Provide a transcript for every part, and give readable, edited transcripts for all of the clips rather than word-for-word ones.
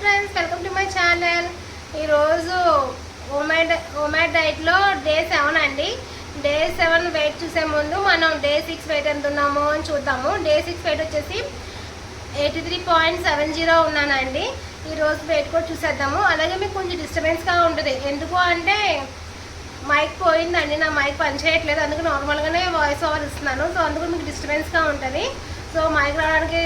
Friends, welcome to my channel. ఈరోజు ఓమైడ్ డైట్లో day 7 అండి. డే 7 వెయిట్ చూసే ముందు మనం డే 6 వెయిట్ ఎంత ఉన్నామో అని చూద్దాము. డే 6 వెయిట్ వచ్చేసి 83.70 ఉన్నానండి. ఈరోజు వెయిట్ కూడా చూసేద్దాము. అలాగే మీకు కొంచెం డిస్టర్బెన్స్గా ఉంటుంది. ఎందుకు అంటే మైక్ పోయిందండి, నా మైక్ పనిచేయట్లేదు, అందుకు నార్మల్గానే వాయిస్ ఓవర్ ఇస్తున్నాను. సో అందుకు మీకు డిస్టర్బెన్స్గా ఉంటుంది. సో మైక్ రావడానికి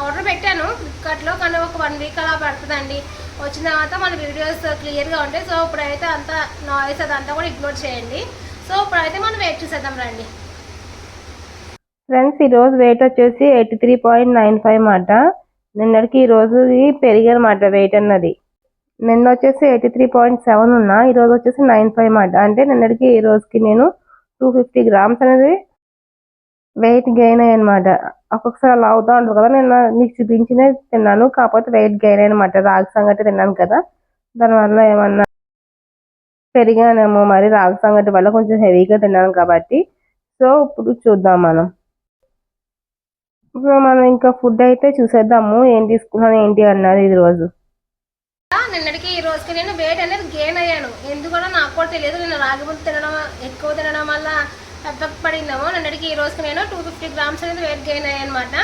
ఆర్డర్ పెట్టాను ఫ్లిప్కార్ట్లో, కానీ ఒక 1 వీక్ అలా పడుతుందండి. వచ్చిన తర్వాత మన వీడియోస్ క్లియర్గా ఉంటాయి. సో ఇప్పుడైతే అంతా నాయిస్ అదంతా కూడా ఇగ్నోర్ చేయండి. సో ఇప్పుడైతే మనం వెయిట్ చూసేద్దాం రండి. ఫ్రెండ్స్, ఈరోజు వెయిట్ వచ్చేసి 83.95 అన్నమాట. నిన్నటికి ఈరోజు పెరిగానమాట వెయిట్ అన్నది. నిన్న వచ్చేసి 83.7 ఉన్నా, ఈరోజు వచ్చేసి 95 అన్నమాట. అంటే నిన్నటికి ఈ రోజుకి నేను 250 గ్రామ్స్ అనేది వెయిట్ గెయిన్ అయ్యనమాట. ఒక్కొక్కసారి అలా అవుతా ఉంటుంది కదా, నేను నీకు చూపించినే తిన్నాను, కాకపోతే వెయిట్ గెయిన్ అయ్యనమాట. రాగి సంగటి తిన్నాను కదా, దానివల్ల ఏమన్నా పెరిగానేమో, మరి రాగి సంగటి వల్ల కొంచెం హెవీగా తిన్నాను కాబట్టి. సో ఇప్పుడు చూద్దాం మనం. ఇప్పుడు మనం ఇంకా ఫుడ్ అయితే చూసేద్దాము, ఏం తీసుకున్నాను ఏంటి అన్నది ఈ రోజు. నిన్నటికి ఈ రోజుకి నేను వెయిట్ అనేది గెయిన్ అయ్యాను. ఎందుకనో నాకు కూడా తెలియదు. నేను రాగి ముద్ద ఎక్కువ తినడం వల్ల ఎఫెక్ట్ పడిందేమో. నిన్నటికి ఈ రోజుకి నేను 250 గ్రామ్స్ అనేది వెయిట్ గెయిన్ అయ్యానమాట.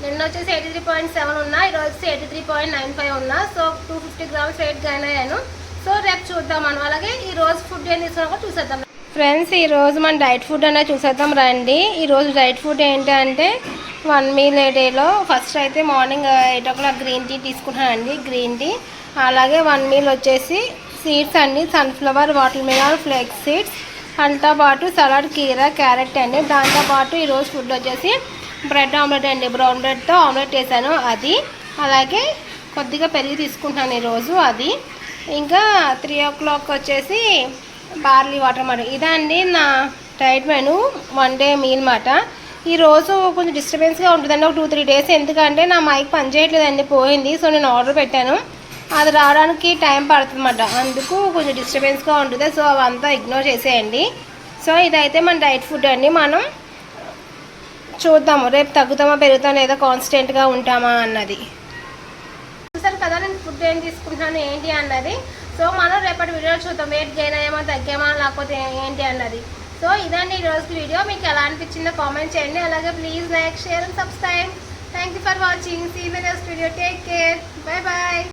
నిన్న వచ్చేసి 83.7 ఉన్నా, ఈరోజు వచ్చి 83.95 ఉన్నా. సో 250 గ్రామ్స్ వెయిట్ గెయిన్ అయ్యాను. సో రేపు చూద్దాం మనం. అలాగే ఈ రోజు ఫుడ్ ఏం తీసుకున్నా కూడా చూసేద్దాం ఫ్రెండ్స్. ఈరోజు మన డైట్ ఫుడ్ అనేది చూసేద్దాం రండి. ఈరోజు డైట్ ఫుడ్ ఏంటి అంటే 1 మీల్ ఏ డేలో ఫస్ట్ అయితే మార్నింగ్ 8 o'clock గ్రీన్ టీ తీసుకుంటానండి, గ్రీన్ టీ. అలాగే 1 మీల్ వచ్చేసి సీడ్స్ అండి, sunflower, water melon, flakes seeds, దాంతో పాటు సలాడ్, కీరా, క్యారెట్ అండి. దాంతోపాటు ఈరోజు ఫుడ్ వచ్చేసి బ్రెడ్ ఆమ్లెట్ అండి, బ్రౌన్ బ్రెడ్తో ఆమ్లెట్ వేసాను అది. అలాగే కొద్దిగా పెరుగు తీసుకుంటాను ఈరోజు అది. ఇంకా 3 o'clock వచ్చేసి బార్లీ వాటర్ అన్నమాట. ఇదండి నా డైట్ మెను, 1 డే మీల్ మాట. ఈరోజు కొంచెం డిస్టర్బెన్స్గా ఉంటుందండి, ఒక 2-3 డేస్. ఎందుకంటే నా మైక్ పనిచేయట్లేదండి, పోయింది. సో నేను ఆర్డర్ పెట్టాను, అది రావడానికి టైం పడుతుంది అన్నమాట. అందుకు కొంచెం డిస్టర్బెన్స్గా ఉంటుంది. సో అవంతా ఇగ్నోర్ చేసేయండి. సో ఇదైతే మన డైట్ ఫుడ్ అండి. మనం చూద్దాము రేపు తగ్గుతామా, పెరుగుతామా, లేదా కాన్స్టెంట్గా ఉంటామా అన్నది. చూసారు కదా నేను ఫుడ్ ఏం తీసుకుంటున్నాను ఏంటి అన్నది. సో మనం రేపటి వీడియో చూద్దాం, వెయిట్ గెయిన్ అయ్యామా, తగ్గామా, లేకపోతే ఏంటి అన్నది. సో ఇదండి ఈరోజు వీడియో. మీకు ఎలా అనిపించిందో కామెంట్ చేయండి. అలాగే please like, share and subscribe. Thank you for watching. See you in the next video. Take care. Bye bye.